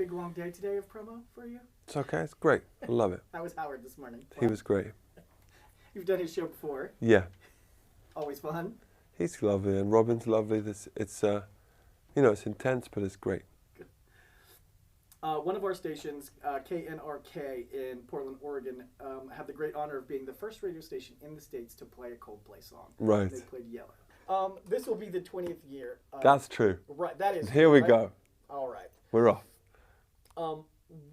big long day today of promo for you? It's okay. It's great. I love it. How was Howard this morning? He was great. You've done his show before. Yeah. Always fun. He's lovely, and Robin's lovely. It's it's intense, but it's great. Good. One of our stations, KNRK in Portland, Oregon, had the great honor of being the first radio station in the States to play a Coldplay song. Right. They played Yellow. This will be the 20th year. That's true. Right. That is. Here we right? go. All right. We're off.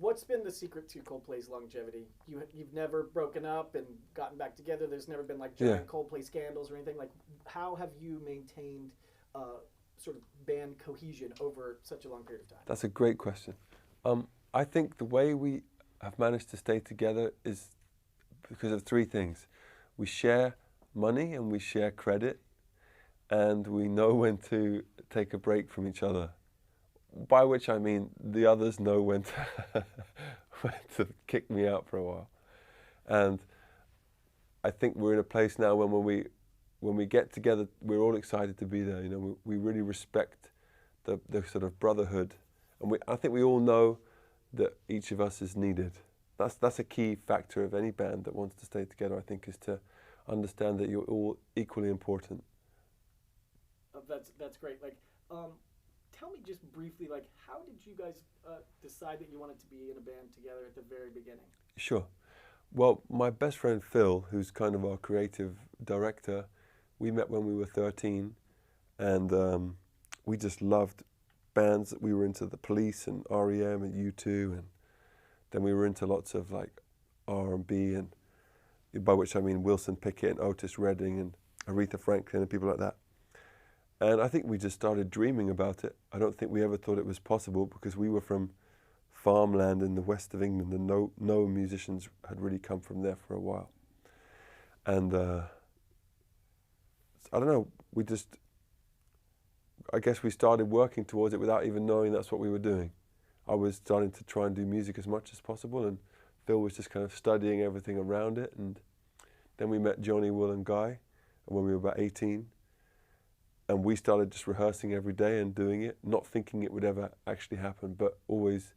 What's been the secret to Coldplay's longevity? You've never broken up and gotten back together. There's never been like giant Coldplay scandals or anything. Like, how have you maintained sort of band cohesion over such a long period of time? That's a great question. I think the way we have managed to stay together is because of three things. We share money and we share credit, and we know when to take a break from each other. By which I mean the others know when to kick me out for a while. And I think we're in a place now when we get together, we're all excited to be there. You know, we really respect the sort of brotherhood, and I think we all know that each of us is needed. That's a key factor of any band that wants to stay together, I think, is to understand that you're all equally important. That's great. Like, tell me just briefly, like, how did you guys decide that you wanted to be in a band together at the very beginning? Sure. Well, my best friend Phil, who's kind of our creative director, we met when we were 13, and we just loved bands. We were into the Police and R.E.M. and U2, and then we were into lots of like R&B, and by which I mean Wilson Pickett and Otis Redding and Aretha Franklin and people like that. And I think we just started dreaming about it. I don't think we ever thought it was possible because we were from farmland in the west of England, and no musicians had really come from there for a while. And I don't know, I guess we started working towards it without even knowing that's what we were doing. I was starting to try and do music as much as possible, and Phil was just kind of studying everything around it. And then we met Johnny, Will and Guy when we were about 18. And we started just rehearsing every day and doing it, not thinking it would ever actually happen, but always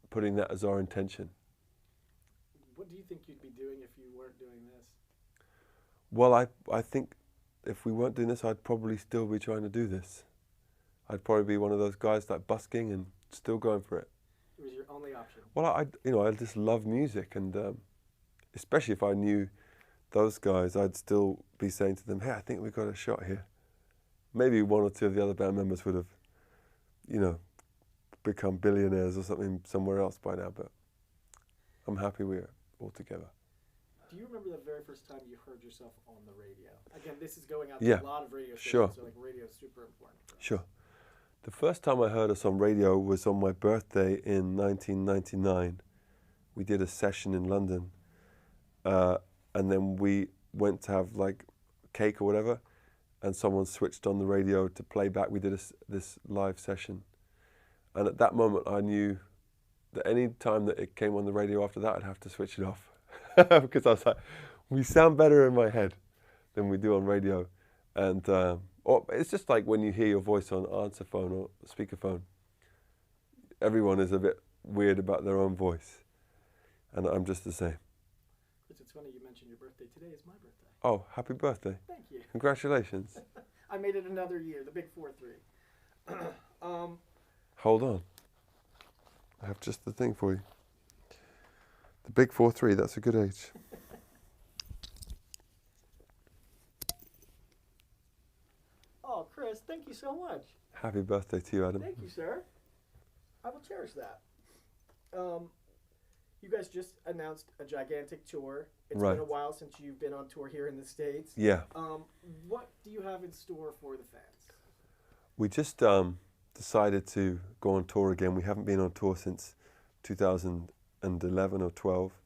putting that as our intention. What do you think you'd be doing if you weren't doing this? Well, I think if we weren't doing this, I'd probably still be trying to do this. I'd probably be one of those guys like busking and still going for it. It was your only option? Well, I just love music, and especially if I knew those guys, I'd still be saying to them, hey, I think we've got a shot here. Maybe one or two of the other band members would have, become billionaires or something somewhere else by now, but I'm happy we're all together. Do you remember the very first time you heard yourself on the radio? Again, this is going out to Yeah, a lot of radio stations, sure. so like radio is super important. Sure. The first time I heard us on radio was on my birthday in 1999. We did a session in London, and then we went to have like cake or whatever, and someone switched on the radio to play back. We did this live session. And at that moment I knew that any time that it came on the radio after that, I'd have to switch it off. Because I was like, we sound better in my head than we do on radio. And or it's just like when you hear your voice on answer phone or speakerphone, everyone is a bit weird about their own voice. And I'm just the same. It's funny you mentioned your birthday. Today is my birthday. Oh, happy birthday. Thank you. Congratulations. I made it another year, the big 4-3. Hold on. I have just the thing for you. The big 4-3, that's a good age. Oh, Chris, thank you so much. Happy birthday to you, Adam. Thank you, sir. I will cherish that. You guys just announced a gigantic tour. It's Right. been a while since you've been on tour here in the States. Yeah. What do you have in store for the fans? We just decided to go on tour again. We haven't been on tour since 2011 or 12.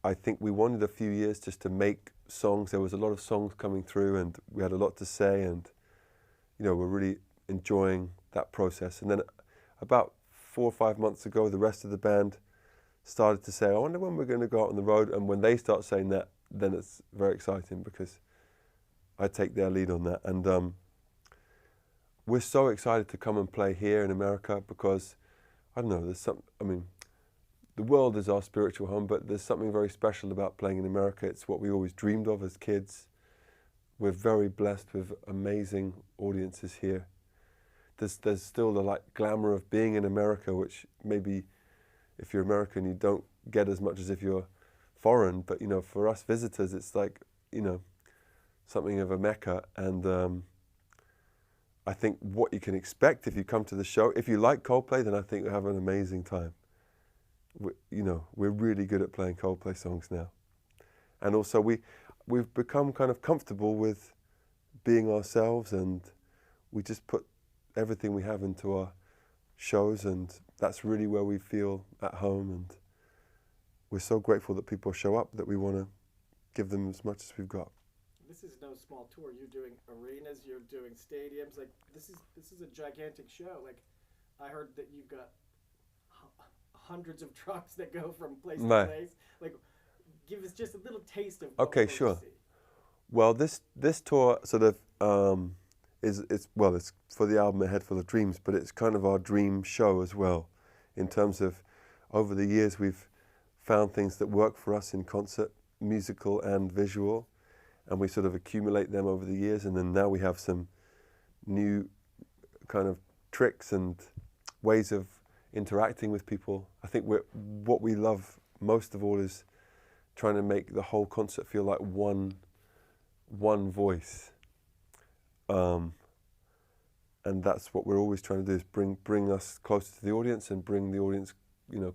I think we wanted a few years just to make songs. There was a lot of songs coming through, and we had a lot to say, and we're really enjoying that process. And then about 4 or 5 months ago, the rest of the band started to say, I wonder when we're going to go out on the road. And when they start saying that, then it's very exciting because I take their lead on that. And we're so excited to come and play here in America because I don't know, I mean, the world is our spiritual home, but there's something very special about playing in America. It's what we always dreamed of as kids. We're very blessed with amazing audiences here. There's still the glamour of being in America, which maybe if you're American you don't get as much as if you're foreign. But for us visitors, it's like something of a mecca. And I think what you can expect if you come to the show, if you like Coldplay, then I think you'll have an amazing time. We're really good at playing Coldplay songs now, and also we've become kind of comfortable with being ourselves, and we just put everything we have into our shows, and that's really where we feel at home. And we're so grateful that people show up that we want to give them as much as we've got. This is no small tour. You're doing arenas, you're doing stadiums. Like this is a gigantic show. Like I heard that you've got hundreds of trucks that go from place to place. Like give us just a little taste of what okay, sure. Well, this tour sort of it's for the album A Head Full of Dreams, but it's kind of our dream show as well, in terms of over the years we've found things that work for us in concert, musical and visual, and we sort of accumulate them over the years, and then now we have some new kind of tricks and ways of interacting with people. I think what we love most of all is trying to make the whole concert feel like one voice. And that's what we're always trying to do, is bring us closer to the audience and bring the audience,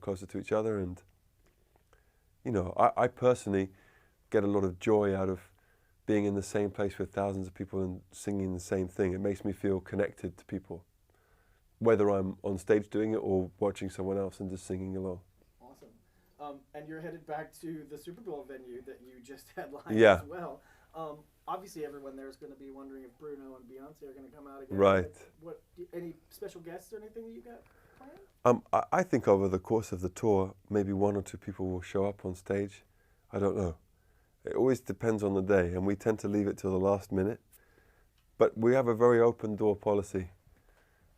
closer to each other. And, I personally get a lot of joy out of being in the same place with thousands of people and singing the same thing. It makes me feel connected to people, whether I'm on stage doing it or watching someone else and just singing along. Awesome. And you're headed back to the Super Bowl venue that you just headlined as well. Obviously, everyone there is going to be wondering if Bruno and Beyonce are going to come out again. Right. Any special guests or anything that you got planned? I think over the course of the tour, maybe one or two people will show up on stage. I don't know. It always depends on the day, and we tend to leave it till the last minute. But we have a very open door policy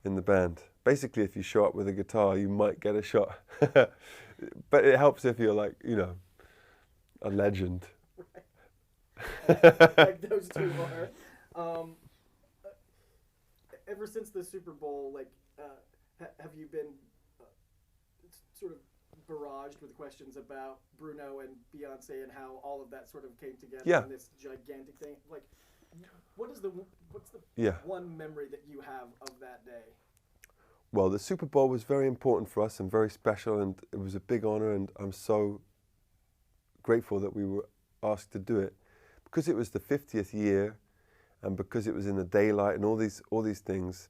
in the band. Basically, if you show up with a guitar, you might get a shot. But it helps if you're a legend. Like those two are. Ever since the Super Bowl, have you been sort of barraged with questions about Bruno and Beyonce and how all of that sort of came together in this gigantic thing? Like, what's the one memory that you have of that day? Well, the Super Bowl was very important for us and very special, and it was a big honor, and I'm so grateful that we were asked to do it, because it was the 50th year, and because it was in the daylight and all these things.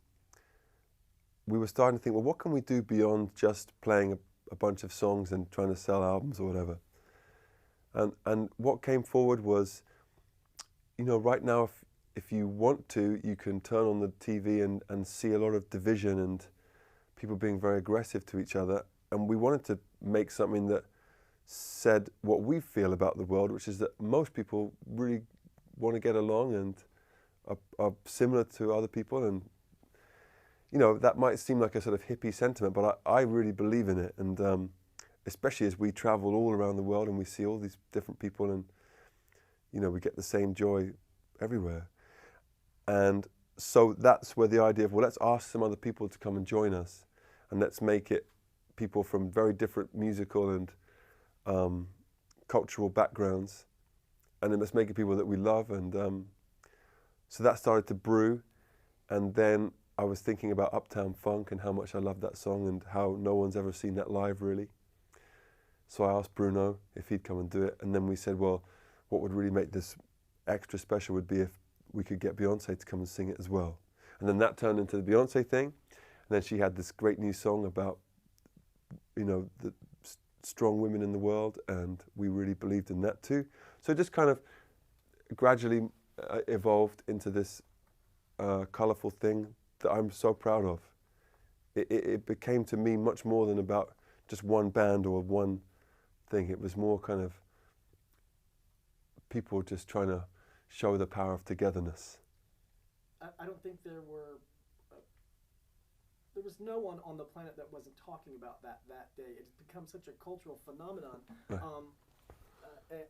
We were starting to think, well, what can we do beyond just playing a bunch of songs and trying to sell albums or whatever? And what came forward was, right now, if you want to, you can turn on the TV and see a lot of division and people being very aggressive to each other. And we wanted to make something that said what we feel about the world, which is that most people really want to get along and are similar to other people. And, that might seem like a sort of hippie sentiment, but I really believe in it. And especially as we travel all around the world and we see all these different people, and, we get the same joy everywhere. And so that's where the idea of, well, let's ask some other people to come and join us, and let's make it people from very different musical and cultural backgrounds, and then let's make it people that we love. And so that started to brew, and then I was thinking about Uptown Funk and how much I love that song and how no one's ever seen that live, really. So I asked Bruno if he'd come and do it, and then we said, well, what would really make this extra special would be if we could get Beyonce to come and sing it as well. And then that turned into the Beyonce thing, and then she had this great new song about, the strong women in the world, and we really believed in that too. So it just kind of gradually evolved into this colourful thing that I'm so proud of. It became to me much more than about just one band or one thing. It was more kind of people just trying to show the power of togetherness. I don't think there were there was no one on the planet that wasn't talking about that day. It's become such a cultural phenomenon, Right.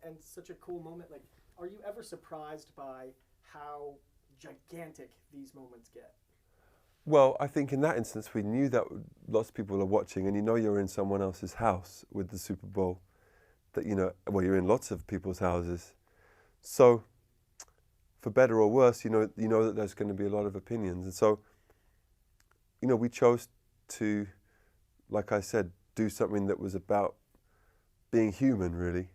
and such a cool moment. Like, are you ever surprised by how gigantic these moments get? Well, I think in that instance, we knew that lots of people are watching, and you're in someone else's house with the Super Bowl. That you're in lots of people's houses. So, for better or worse, you know that there's going to be a lot of opinions, and so, we chose to, like I said, do something that was about being human, really,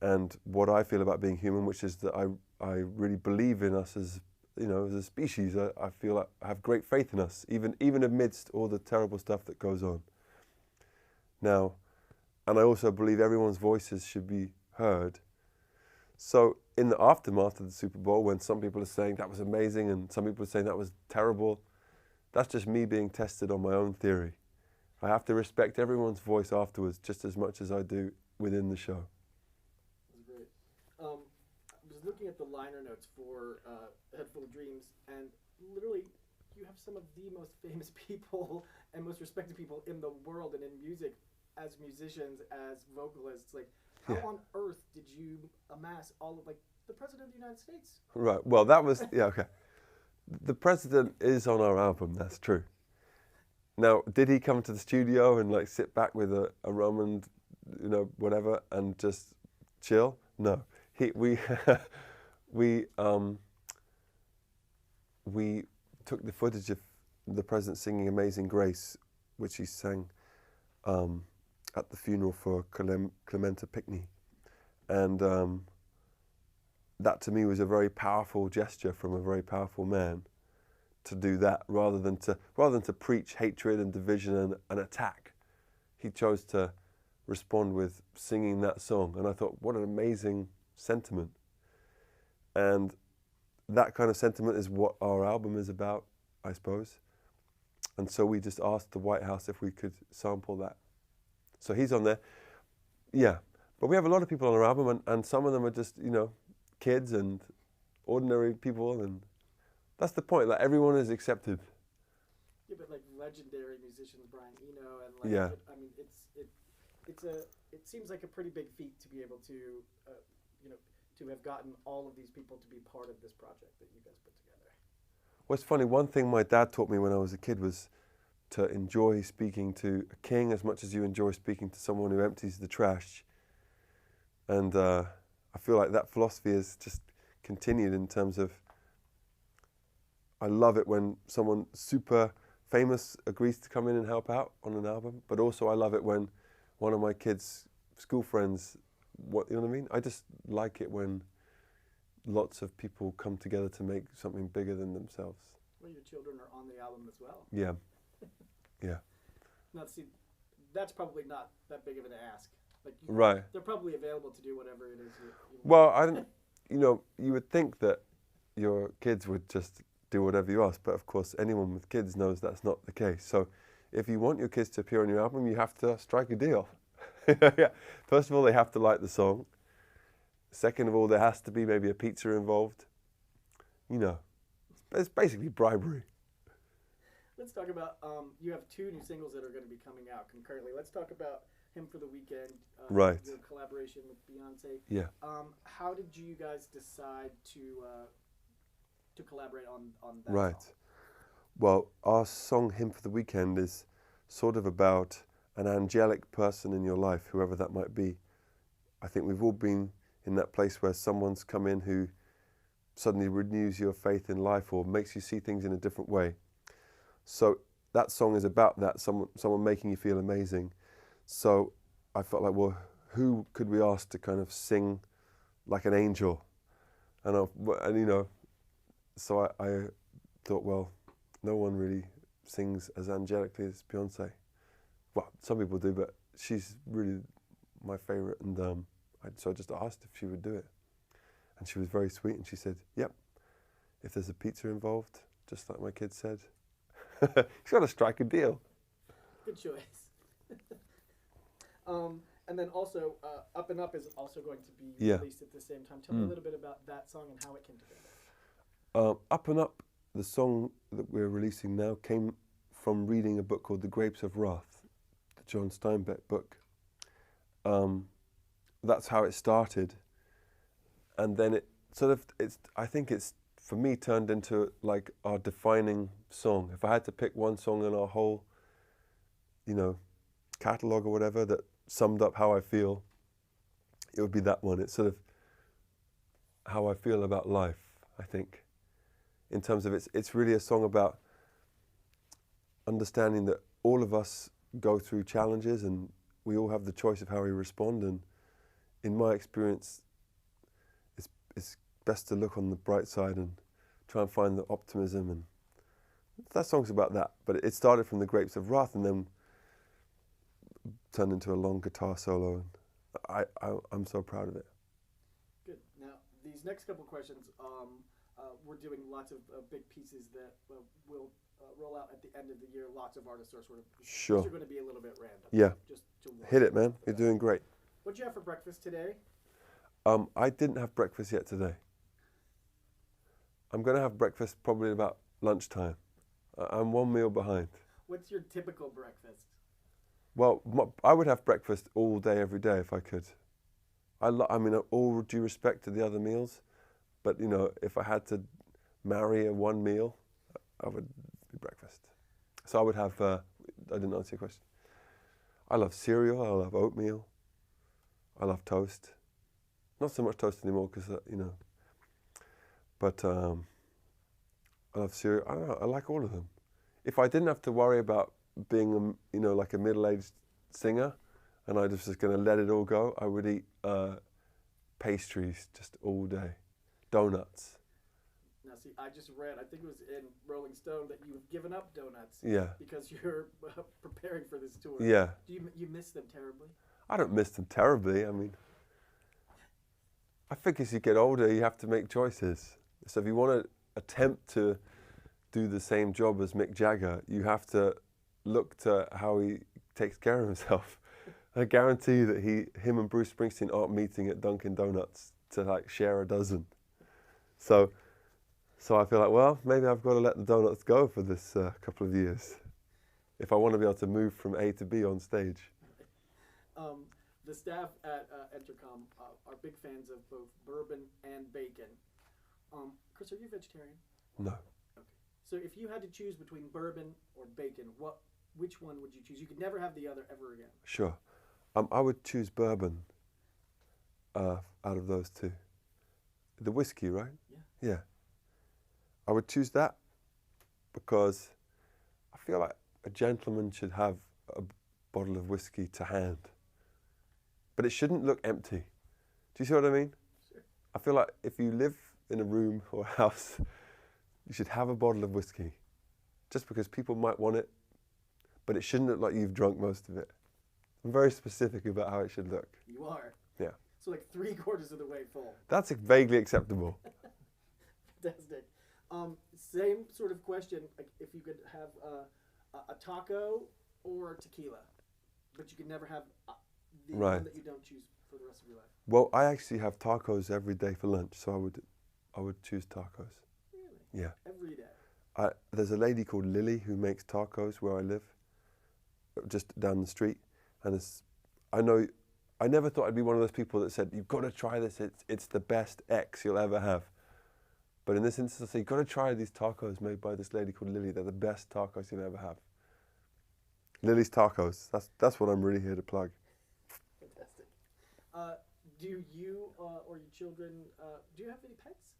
and what I feel about being human, which is that I really believe in us as a species. I feel like I have great faith in us, even amidst all the terrible stuff that goes on. Now, and I also believe everyone's voices should be heard. So in the aftermath of the Super Bowl, when some people are saying that was amazing and some people are saying that was terrible, that's just me being tested on my own theory. I have to respect everyone's voice afterwards just as much as I do within the show. That's great. I was looking at the liner notes for A Head Full of Dreams, and literally you have some of the most famous people and most respected people in the world and in music as musicians, as vocalists. Like, how on earth did you amass all of, like, the President of the United States? Right, well, that was, okay. The President is on our album, that's true. Now, did he come to the studio and, like, sit back with a rum and, whatever, and just chill? No. We took the footage of the President singing Amazing Grace, which he sang at the funeral for Clementa Pinckney. And that to me was a very powerful gesture from a very powerful man to do that, rather than to preach hatred and division and attack. He chose to respond with singing that song, and I thought, what an amazing sentiment. And that kind of sentiment is what our album is about, I suppose. And so we just asked the White House if we could sample that. So he's on there. Yeah. But we have a lot of people on our album, and some of them are just, kids and ordinary people, and that's the point. Like, everyone is accepted. Yeah, but like legendary musicians, Brian Eno, and like, yeah. I mean, it seems like a pretty big feat to be able to, to have gotten all of these people to be part of this project that you guys put together. Well, it's funny. One thing my dad taught me when I was a kid was to enjoy speaking to a king as much as you enjoy speaking to someone who empties the trash. And I feel like that philosophy has just continued in terms of, I love it when someone super famous agrees to come in and help out on an album, but also I love it when one of my kids' school friends, you know what I mean? I just like it when lots of people come together to make something bigger than themselves. Well, your children are on the album as well. Yeah, yeah. Now, see, that's probably not that big of an ask. Like, right. They're probably available to do whatever it is you Well, I don't, you would think that your kids would just do whatever you ask, but of course anyone with kids knows that's not the case. So if you want your kids to appear on your album, you have to strike a deal. Yeah. First of all, they have to like the song. Second of all, there has to be maybe a pizza involved. It's basically bribery. Let's talk about, you have 2 new singles that are going to be coming out concurrently. Let's talk about Him for the Weekend, right. Your collaboration with Beyonce. Yeah. How did you guys decide to collaborate on that right. song? Well, our song Him for the Weekend is sort of about an angelic person in your life, whoever that might be. I think we've all been in that place where someone's come in who suddenly renews your faith in life or makes you see things in a different way. So that song is about that, someone making you feel amazing. So I felt like, well, who could we ask to kind of sing like an angel? And so I thought, well, no one really sings as angelically as Beyonce. Well, some people do, but she's really my favorite. And so I just asked if she would do it. And she was very sweet, and she said, yep, if there's a pizza involved, just like my kid said. He's got to strike a deal. Good choice. And then also, Up and Up is also going to be released at the same time. Tell me a little bit about that song and how it came together. Up and Up, the song that we're releasing now, came from reading a book called The Grapes of Wrath, the John Steinbeck book. That's how it started, and then it sort of, I think it's, for me, turned into like our defining song. If I had to pick one song in our whole, catalogue or whatever that summed up how I feel, it would be that one. It's sort of how I feel about life, I think, in terms of it's really a song about understanding that all of us go through challenges and we all have the choice of how we respond, and in my experience it's best to look on the bright side and try and find the optimism, and that song's about that. But it started from The Grapes of Wrath and then turned into a long guitar solo, and I'm so proud of it. Good. Now, these next couple questions, we're doing lots of big pieces that will roll out at the end of the year. Lots of artists are sort of, sure. These are going to be a little bit random. Yeah. Just to hit it, man. You're doing great. What'd you have for breakfast today? I didn't have breakfast yet today. I'm going to have breakfast probably about lunchtime. I'm one meal behind. What's your typical breakfast? Well, I would have breakfast all day, every day if I could. I mean, all due respect to the other meals, but if I had to marry a one meal, I would be breakfast. So I would have, I didn't answer your question. I love cereal, I love oatmeal, I love toast. Not so much toast anymore because, but I love cereal. I don't know, I like all of them. If I didn't have to worry about being, like a middle-aged singer, and I was just going to let it all go, I would eat pastries just all day, donuts. Now, see, I just read, I think it was in Rolling Stone, that you've given up donuts. Yeah. Because you're preparing for this tour. Yeah. Do you miss them terribly? I don't miss them terribly. I mean, I think as you get older, you have to make choices. So if you want to attempt to do the same job as Mick Jagger, you have to look to how he takes care of himself. I guarantee that him and Bruce Springsteen aren't meeting at Dunkin' Donuts to like share a dozen. So I feel like, well, maybe I've got to let the donuts go for this couple of years if I want to be able to move from A to B on stage. The staff at Entercom are big fans of both bourbon and bacon. Chris, are you a vegetarian? No. Okay. So if you had to choose between bourbon or bacon, which one would you choose? You could never have the other ever again. Sure. I would choose bourbon out of those two. The whiskey, right? Yeah. Yeah. I would choose that because I feel like a gentleman should have a bottle of whiskey to hand. But it shouldn't look empty. Do you see what I mean? Sure. I feel like if you live in a room or a house, you should have a bottle of whiskey. Just because people might want it, but it shouldn't look like you've drunk most of it. I'm very specific about how it should look. You are? Yeah. So like 3/4 of the way full. That's vaguely acceptable. Fantastic. Same sort of question, like if you could have a taco or tequila, but you could never have the one that you don't choose for the rest of your life. Well, I actually have tacos every day for lunch, so I would choose tacos. Really? Yeah. Every day? There's a lady called Lily who makes tacos where I live, just down the street, and I never thought I'd be one of those people that said, you've got to try this, it's the best X you'll ever have. But in this instance, I say, you've got to try these tacos made by this lady called Lily. They're the best tacos you'll ever have. Lily's Tacos. That's what I'm really here to plug. Fantastic. Do you or your children, do you have any pets?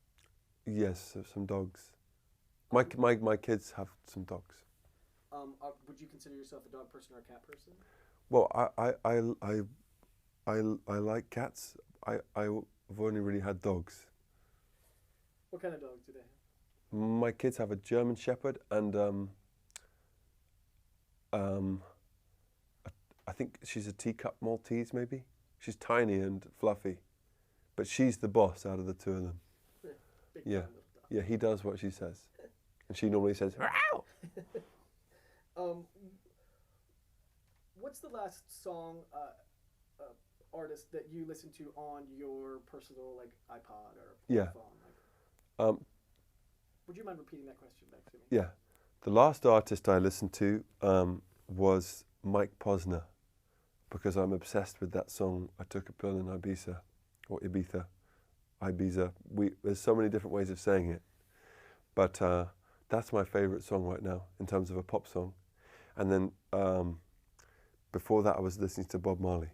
Yes, some dogs. My kids have some dogs. Would you consider yourself a dog person or a cat person? Well, I like cats. I've only really had dogs. What kind of dogs do they have? My kids have a German Shepherd and I think she's a teacup Maltese maybe. She's tiny and fluffy, but she's the boss out of the two of them. Big Yeah, yeah. He does what she says, and she normally says, "Meow." What's the last song artist that you listen to on your personal iPod or phone? Yeah. Would you mind repeating that question back to me? Yeah. The last artist I listened to was Mike Posner, because I'm obsessed with that song, I Took a Pill in Ibiza, or Ibiza. There's so many different ways of saying it. But that's my favorite song right now in terms of a pop song. And then before that I was listening to Bob Marley.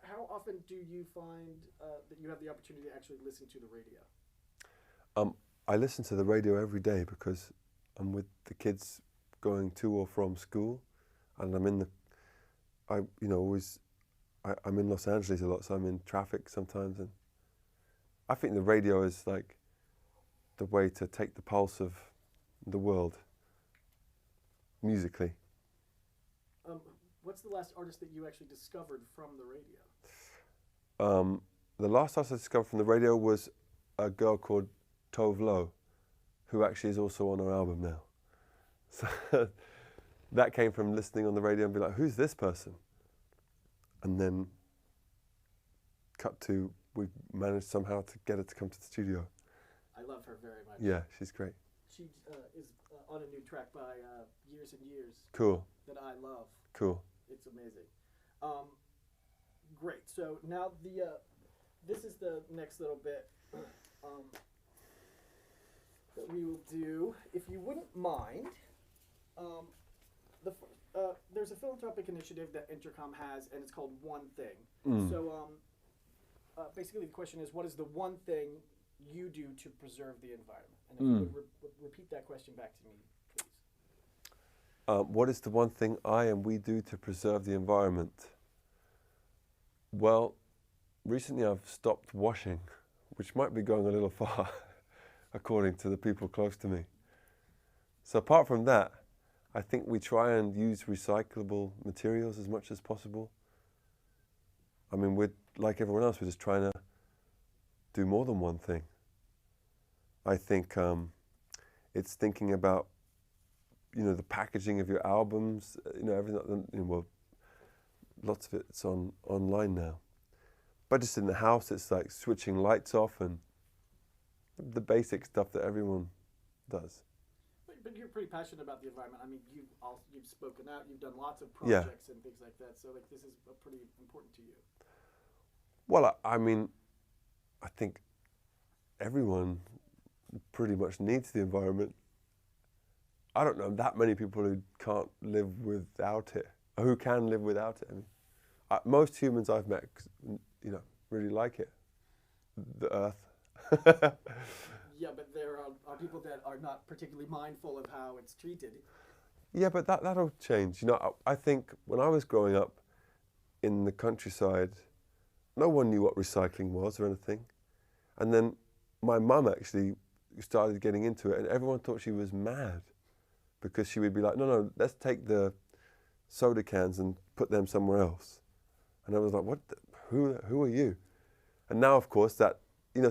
How often do you find that you have the opportunity to actually listen to the radio? I listen to the radio every day because I'm with the kids going to or from school, and I'm in Los Angeles a lot, so I'm in traffic sometimes, and I think the radio is like the way to take the pulse of the world musically. What's the last artist that you actually discovered from the radio? The last artist I discovered from the radio was a girl called Tove Lo, who actually is also on our album now. So that came from listening on the radio and be like, who's this person? And then cut to, we managed somehow to get her to come to the studio. I love her very much. Yeah, she's great. She is on a new track by Years and Years. Cool. That I love. Cool. It's amazing. Great. So now this is the next little bit that we will do. If you wouldn't mind, there's a philanthropic initiative that Intercom has, and it's called One Thing. So basically the question is, what is the one thing you do to preserve the environment? And if you would repeat that question back to me, please. What is the one thing I and we do to preserve the environment? Well, recently I've stopped washing, which might be going a little far, according to the people close to me. So apart from that, I think we try and use recyclable materials as much as possible. I mean, we're like everyone else, we're just trying to do more than one thing. I think it's thinking about, the packaging of your albums, everything, well, lots of it's online now. But just in the house, it's like switching lights off and the basic stuff that everyone does. But you're pretty passionate about the environment. I mean, you've spoken out, you've done lots of projects and things like that. So like this is pretty important to you. Well, I mean, I think everyone pretty much needs the environment. I don't know that many people who can't live without it, or who can live without it. I mean, most humans I've met, really like it. The earth. Yeah, but there are people that are not particularly mindful of how it's treated. Yeah, but that'll change. I think when I was growing up in the countryside, no one knew what recycling was or anything. And then my mum actually started getting into it, and everyone thought she was mad because she would be like, no, let's take the soda cans and put them somewhere else. And I was like, who are you? And now, of course, that,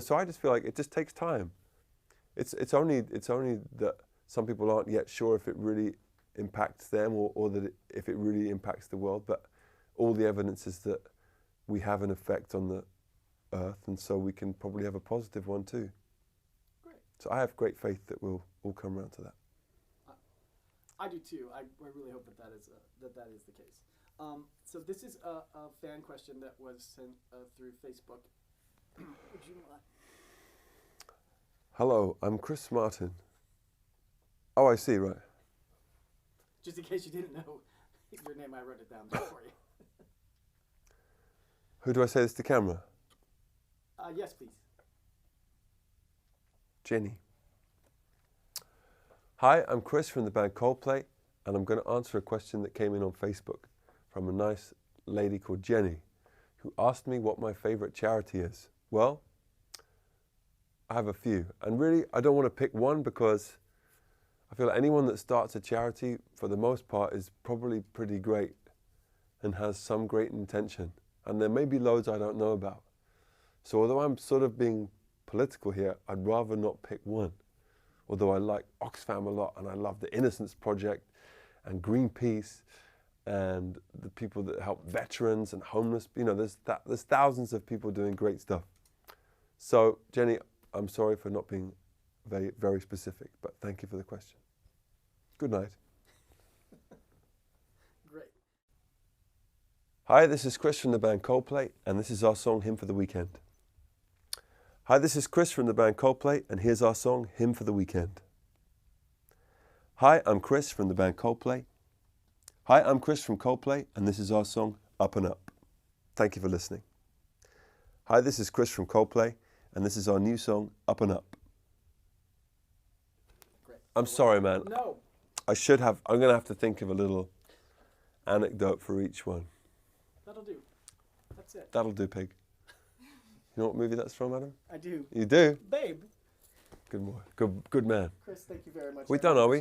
so I just feel like it just takes time. It's only that some people aren't yet sure if it really impacts them or that if it really impacts the world, but all the evidence is that we have an effect on the earth, and so we can probably have a positive one too. Great. So I have great faith that we'll all come around to that. I do too. I really hope that is the case. So this is a fan question that was sent through Facebook. Would you mind? Hello, I'm Chris Martin. Oh, I see, right. Just in case you didn't know your name, I wrote it down there for you. Who do I say this to camera? Yes, please. Jenny. Hi, I'm Chris from the band Coldplay, and I'm going to answer a question that came in on Facebook from a nice lady called Jenny, who asked me what my favorite charity is. Well, I have a few, and really I don't want to pick one because I feel like anyone that starts a charity, for the most part, is probably pretty great and has some great intention, and there may be loads I don't know about. So although I'm sort of being political here, I'd rather not pick one. Although I like Oxfam a lot, and I love the Innocence Project and Greenpeace and the people that help veterans and homeless. There's thousands of people doing great stuff. So Jenny, I'm sorry for not being very, very specific. But thank you for the question. Good night. Great. Hi, this is Chris from the band Coldplay, and this is our song, Hymn for the Weekend. Hi, this is Chris from the band Coldplay, and here's our song, Hymn for the Weekend. Hi, I'm Chris from the band Coldplay. Hi, I'm Chris from Coldplay, and this is our song, Up and Up. Thank you for listening. Hi, this is Chris from Coldplay, and this is our new song, Up and Up. Great. I'm sorry, man. No. I'm going to have to think of a little anecdote for each one. That'll do. That's it. That'll do, pig. You know what movie that's from, Adam? I do. You do? Babe. Good boy. Good man. Chris, thank you very much. We done, are we?